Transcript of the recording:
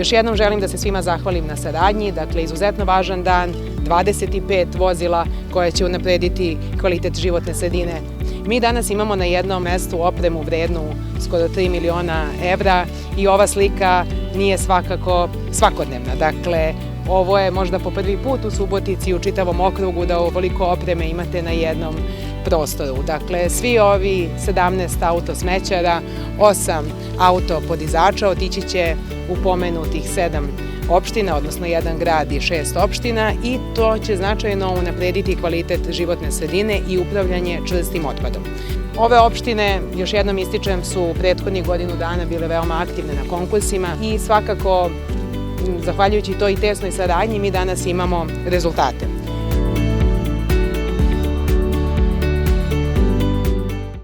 Još jednom želim da se svima zahvalim na saradnji, dakle izuzetno važan dan, 25 vozila koje će unaprediti kvalitet životne sredine. Mi danas imamo na jednom mestu opremu vrednu skoro 3 miliona evra i ova slika nije svakako svakodnevna. Dakle, ovo je možda po prvi put u Subotici u čitavom okrugu da ovoliko opreme imate na jednom prostoru. Dakle, svi ovi 17 autosmećara, 8 autopodizača otići će u pomenutih 7 opština, odnosno jedan grad i 6 opština i to će značajno unaprediti kvalitet životne sredine i upravljanje čvrstim otpadom. Ove opštine, još jednom ističem, su prethodnih godinu dana bile veoma aktivne na konkursima i svakako, zahvaljujući toj tesnoj saradnji, mi danas imamo rezultate.